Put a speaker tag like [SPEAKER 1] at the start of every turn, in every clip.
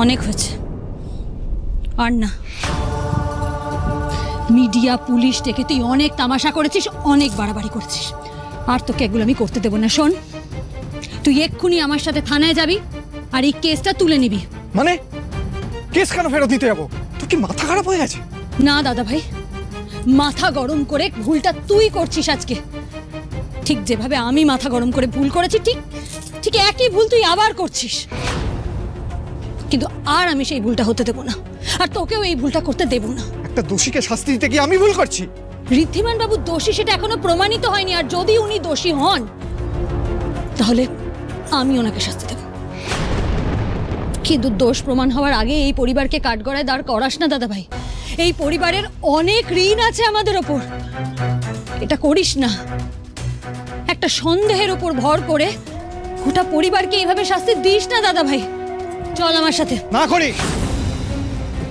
[SPEAKER 1] অনেক হয়েছে, আর না। মিডিয়া পুলিশ ডেকে তুই অনেক তামাশা করেছিস, অনেক বাড়াবাড়ি করেছিস, আর তোকে এগুলো আমি করতে দেবো না। শোন, তুই এক্ষুনি আমার সাথে থানায় যাবি আর এই কেসটা তুলে নিবি।
[SPEAKER 2] মানে কেস কেন ফেরত দিতে যাবো? তোর কি মাথা খারাপ হয়ে গেছে?
[SPEAKER 1] না দাদা ভাই, মাথা গরম করে ভুলটা তুই করছিস আজকে। ঠিক যেভাবে আমি মাথা গরম করে ভুল করেছি, ঠিক ঠিক একই ভুল তুই আবার করছিস। কিন্তু আর আমি সেই ভুলটা হতে দেব না, আর তোকেও এই ভুলটা করতে দেব না।
[SPEAKER 2] একটা দোষীকে শাস্তি দিতে গিয়ে আমি ভুল করছি?
[SPEAKER 1] ঋদ্ধিমান বাবু দোষী সেটা এখনো প্রমাণিত হয়নি, আর যদি উনি দোষী হন তাহলে আমি ওনাকে শাস্তি দেব। কিন্তু দোষ প্রমাণ হওয়ার আগে এই পরিবারকে কাঠগড়ায় দাঁড় করাস না দাদা ভাই। এই পরিবারের অনেক ঋণ আছে আমাদের ওপর, এটা করিস না। একটা সন্দেহের উপর ভর করে গোটা পরিবারকে এইভাবে শাস্তি দিস না দাদা ভাই। চল আমার সাথে।
[SPEAKER 2] না করি,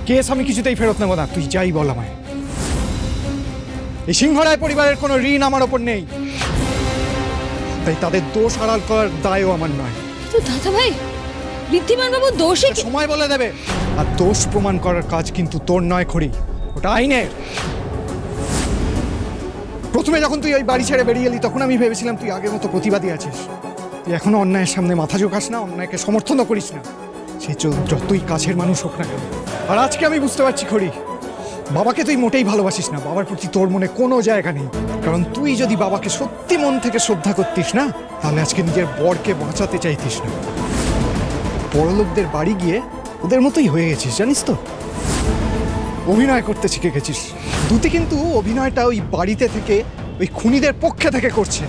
[SPEAKER 2] কেস আমি কিছুতেই ফেরত নেব না, তুই যাই বল আমায়। এই সিংহরায় পরিবারের কোনো ঋণ আমার ওপর নেই, তাই তাদের দোষ আড়াল করার দায়ও আমার নয়।
[SPEAKER 1] তো দাদা ভাই, ঋদ্ধিমান বাবু দোষী
[SPEAKER 2] সময় বলে দেবে, আর দোষ প্রমাণ করার কাজ কিন্তু তোর নয় খড়ি, ওটা আইনের। প্রথমে যখন তুই ওই বাড়ি ছেড়ে বেরিয়ে এলি তখন আমি ভেবেছিলাম তুই আগের মতো প্রতিবাদী আছিস, তুই এখনো অন্যায়ের সামনে মাথা ঝোঁকাস না, অন্যায়কে সমর্থনও করিস না, সে যতই কাছের মানুষ হোক না কেন। আর আজকে আমি বুঝতে পারছি খড়ি, বাবাকে তুই মোটেই ভালোবাসিস না, বাবার প্রতি তোর মনে কোনো জায়গা নেই। কারণ তুই যদি বাবাকে সত্যি মন থেকে শ্রদ্ধা করতিস না, তাহলে আজকে নিজের বরকে বাঁচাতে চাইতিস না। বড়লোকদের বাড়ি গিয়ে ওদের মতোই হয়ে গেছিস, জানিস তো। অভিনয় করতে শিখে গেছিস। দুটি কিন্তু অভিনয়টা ওই বাড়িতে থেকে ওই খুনিদের পক্ষে থেকে করছে,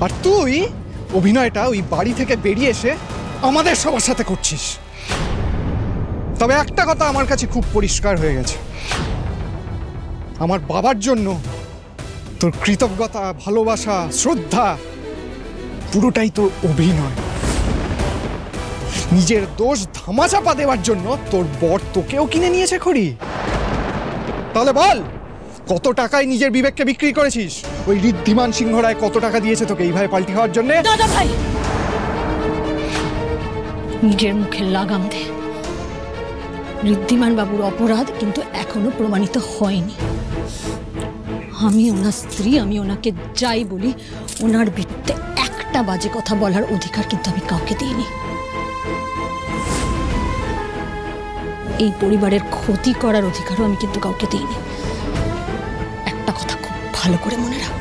[SPEAKER 2] আর তুই অভিনয়টা ওই বাড়ি থেকে বেরিয়ে এসে আমাদের সবার সাথে করছিস। তবে একটা কথা আমার কাছে খুব পরিষ্কার হয়ে গেছে, আমার বাবার জন্য তোর কৃতজ্ঞতা, ভালোবাসা, শ্রদ্ধা পুরোটাই তোর অভিনয়। নিজের দোষ ধামাচাপা দেওয়ার জন্য তোর বর তোকেও কিনে নিয়েছে খড়ি। তাহলে বল, কত টাকায় নিজের বিবেককে বিক্রি করেছিস? ওই ঋদ্ধিমান সিংহ রায় কত টাকা দিয়েছে তোকে এইভাবে পাল্টি হওয়ার জন্য?
[SPEAKER 1] দাদা ভাই, নিজের মুখে লাগাম দে। ঋদ্ধিমান বাবুর অপরাধ কিন্তু এখনো প্রমাণিত হয়নি। আমি ওনার স্ত্রী, আমি ওনাকে যাই বলি, ওনার বিরুদ্ধে একটা বাজে কথা বলার অধিকার কিন্তু আমি কাউকে দিইনি। এই পরিবারের ক্ষতি করার অধিকারও আমি কিন্তু কাউকে দিইনি। একটা কথা খুব ভালো করে মনে রাখ,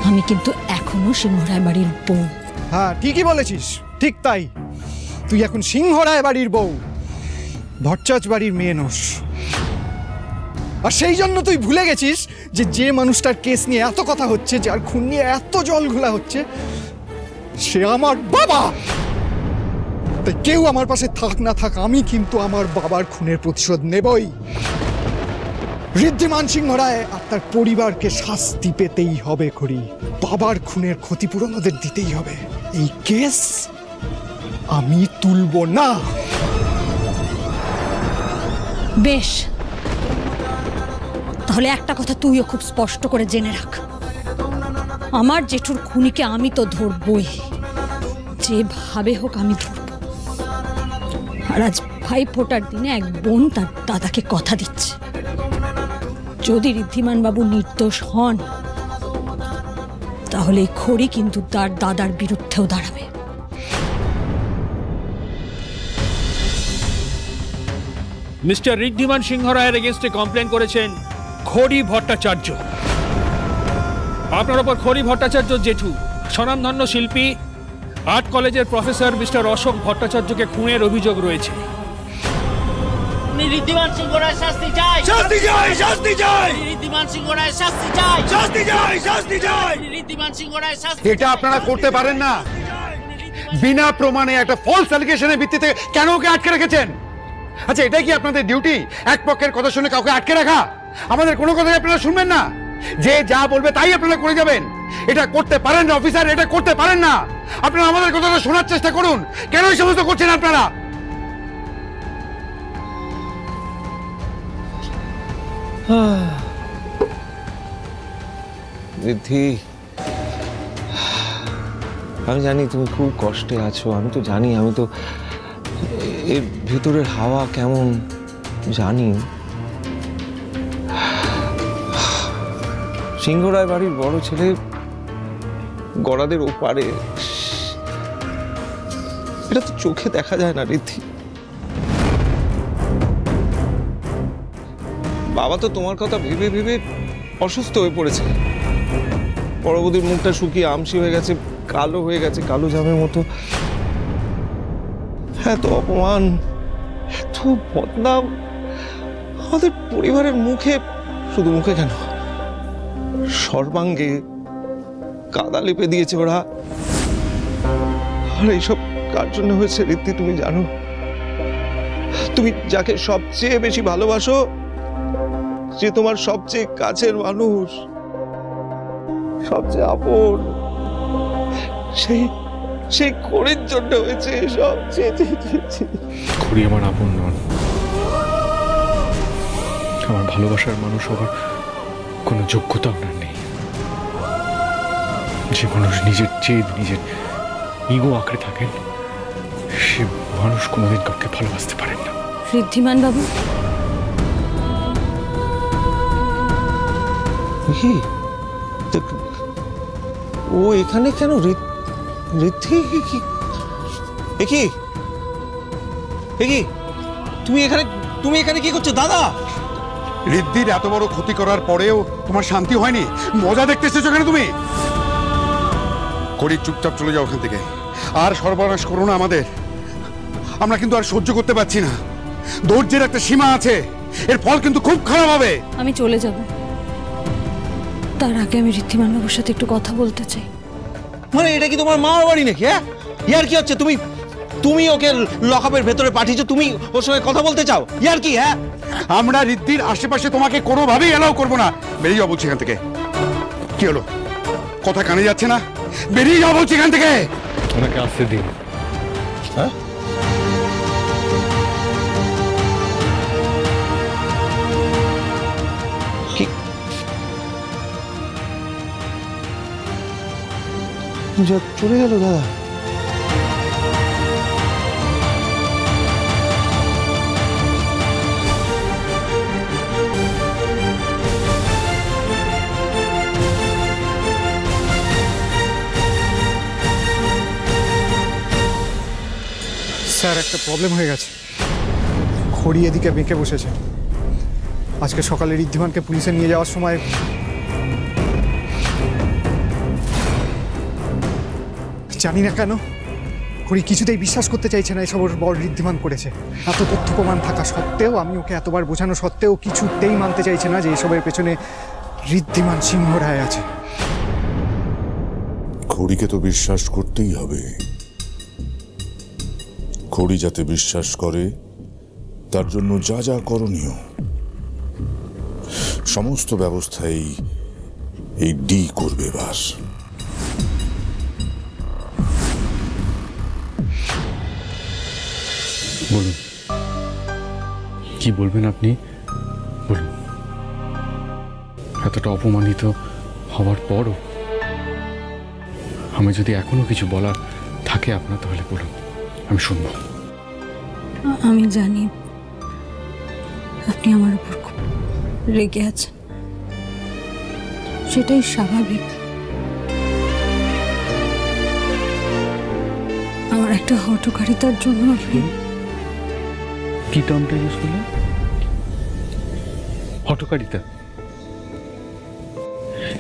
[SPEAKER 1] আমি কিন্তু এখনো সিংহরায় বাড়ির বউ।
[SPEAKER 2] হ্যাঁ, ঠিকই বলেছিস, ঠিক তাই। তুই এখন সিংহরায় বাড়ির বউ, ভট্টাচার্য বাড়ির মেয়ে নোস। আর সেই জন্য তুই ভুলে গেছিস যে যে মানুষটার কেস নিয়ে এত কথা হচ্ছে, যার খুন নিয়ে এত জল ঘোলা হচ্ছে, সে আমার বাবা। তাই কেউ আমার পাশে থাক না থাক, আমি কিন্তু আমার বাবার খুনের প্রতিশোধ নেবই। ঋদ্ধিমান সিংহ রায় আর তার পরিবারকে শাস্তি পেতেই হবে খড়ি। বাবার খুনের ক্ষতিপূরণ ওদের দিতেই হবে। এই কেস আমি তুলব না।
[SPEAKER 1] বেশ, তাহলে একটা কথা তুইও খুব স্পষ্ট করে জেনে রাখ, আমার জেঠুর খুনিকে আমি তো ধরবই, যেভাবে হোক আমি ধরব। আর আজ ভাই ফোটার দিনে এক বোন তার দাদাকে কথা দিচ্ছে, যদি ঋদ্ধিমান বাবু নির্দোষ হন তাহলে এই খড়ি কিন্তু তার দাদার বিরুদ্ধেও দাঁড়াবে।
[SPEAKER 3] মিস্টার ঋদ্ধিমান সিংহ রায়ের এগেইনস্টে কমপ্লেন করেছেন খড়ি ভট্টাচার্য। আপনার ওপর খড়ি ভট্টাচার্য জেঠু, স্বনামধন্য শিল্পী, আর্ট কলেজের প্রফেসর মিস্টার অশোক ভট্টাচার্যকে খুনের অভিযোগ রয়েছে।
[SPEAKER 4] ঋদ্ধিমান সিংহ রায় শাস্তি চাই, শাস্তি চাই, শাস্তি চাই। ঋদ্ধিমান সিংহ রায় শাস্তি চাই, শাস্তি চাই, শাস্তি চাই। ঋদ্ধিমান সিংহ রায় শাস্তি।
[SPEAKER 5] এটা আপনারা করতে পারেন না। বিনা প্রমাণে একটা ফলস অ্যালিগেশনের ভিত্তিতে কেন ওকে আটকে রেখেছেন? আচ্ছা, এটাই কি আপনাদের ডিউটি, এক পক্ষের কথা শুনে কাউকে আটকে রাখা? আমাদের কোনো কথাই আপনারা শুনবেন না, যে যা বলবে তাই আপনারা করে যাবেন? এটা করতে পারেন না অফিসার, এটা করতে পারেন না। আপনারা আমাদের কথাটা শোনার চেষ্টা করুন। কেন এই সমস্ত করছেন আপনারা?
[SPEAKER 6] ঋদ্ধি, আমি জানি তুমি খুব কষ্টে আছো, আমি তো জানি, আমি তো এর ভেতরের হাওয়া কেমন জানি। সিংহরায় বাড়ির বড় ছেলে গড়াদের ওপারে, এটা তো চোখে দেখা যায় না ঋদ্ধি। বাবা তো তোমার কথা ভেবে ভেবে অসুস্থ হয়ে পড়েছে। পরবর্তী মুখটা শুকিয়ে আমসি হয়ে গেছে, কালো হয়ে গেছে, কালো জামের মতো। এত অপমান, এত বদনাম আমাদের পরিবারের মুখে, শুধু মুখে কেন, সর্বাঙ্গে কাদা লেপে দিয়েছে ওরা। আর এইসব কার জন্য হয়েছে ঋদ্ধি তুমি জানো? তুমি যাকে সবচেয়ে বেশি ভালোবাসো, যে তোমার সবচেয়ে কাছের মানুষ, সবচেয়ে আপন, সেই খড়ির জন্য হয়েছে সব।
[SPEAKER 7] খড়ি আমার আপন নন, আমার ভালোবাসার মানুষ হবার কোনো যোগ্যতা আপনার নেই। যে মানুষ নিজের জেদ, নিজের ইগো আঁকড়ে থাকেন, সে মানুষ কোনোদিন কাউকে ভালোবাসতে পারেন না।
[SPEAKER 1] ঋদ্ধিমান বাবু,
[SPEAKER 6] ও এখানে কেন? ঋদ্ধি তুমি এখানে কি করছো দাদা?
[SPEAKER 5] ঋদ্ধির এত বড় ক্ষতি করার পরেও তোমার শান্তি হয়নি? মজা দেখতে এসেছো কেন তুমি? করি, চুপচাপ চলে যাও ওখান থেকে। আর সর্বনাশ করো না আমাদের। আমরা কিন্তু আর সহ্য করতে পারছি না। ধৈর্যের একটা সীমা আছে, এর ফল কিন্তু খুব খারাপ হবে।
[SPEAKER 1] আমি চলে যাব, তার আগে আমি ঋদ্ধিমান বাবুর সাথে একটু কথা বলতে চাই।
[SPEAKER 6] মানে এটা কি তোমার মার বাড়ি নাকি? হ্যাঁ, ইয়ার কি হচ্ছে? তুমি ওকে লকআপের ভেতরে পাঠিয়েছো, তুমি ওর সঙ্গে কথা বলতে চাও? ইয়ার কি? হ্যাঁ,
[SPEAKER 5] আমরা ঋদ্ধির আশেপাশে তোমাকে কোনোভাবেই এলাও করবো না। বেরিয়ে যাও বলছি এখান থেকে। কি হলো, কথা কানে যাচ্ছে না? বেরিয়ে যাও বলছি এখান থেকে।
[SPEAKER 7] ওনাকে আসতে দিন।
[SPEAKER 6] হ্যাঁ, কি চলে গেল দাদা?
[SPEAKER 2] স্যার, একটা প্রবলেম হয়ে গেছে। খড়ি এদিকে বেঁকে বসেছে। আজকে সকালে ঋদ্ধিমানকে পুলিশে নিয়ে যাওয়ার সময় জানি না কেন খড়ি কিছুতেই বিশ্বাস করতে চাইছে না এসব ওর বড় ঋদ্ধিমান করেছে। এত তথ্য প্রমাণ থাকা সত্ত্বেও, আমি ওকে এতবার বোঝানো সত্ত্বেও কিছুতেই মানতে চাইছে না যে এসবের পেছনে ঋদ্ধিমান সিংহ রায় আছে।
[SPEAKER 8] খড়িকে তো বিশ্বাস করতেই হবে। খড়ি যাতে বিশ্বাস করে, তার জন্য যা যা করণীয় সমস্ত ব্যবস্থাই এই ডি করবে। বাস
[SPEAKER 7] বলুন, কি বলবেন আপনি? বলুন। এতটা অপমানিত হওয়ার পরও আমি যদি এখনো কিছু বলার থাকে আপনার, তাহলে বলুন, আমি শুনবো।
[SPEAKER 1] আমি জানি আপনি আমার উপর খুব রেগে আছেন, সেটাই স্বাভাবিক। আমার একটা হঠকারিতার জন্য আপনি
[SPEAKER 7] কি টার্মটা ইউজ করলেন? হঠকারিতা?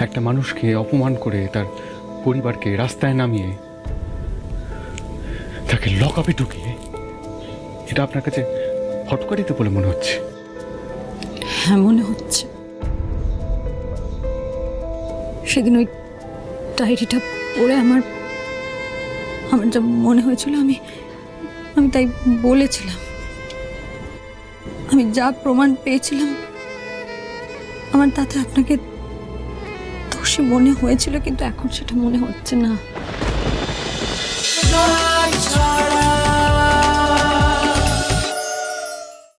[SPEAKER 7] একটা মানুষকে অপমান করে, তার পরিবারকে রাস্তায় নামিয়ে, তাকে লকআপে ঢুকিয়ে, এটা আপনার কাছে হঠকারিতা বলে মনে হচ্ছে?
[SPEAKER 1] হ্যাঁ, মনে হচ্ছে। সেদিন ওই ডায়েরিটা পড়ে আমার যা মনে হয়েছিল, আমি তাই বলেছিলাম। আমি যা প্রমাণ পেয়েছিলাম, আমার তাতে আপনাকে দোষী মনে হয়েছিল, কিন্তু এখন সেটা মনে হচ্ছে না।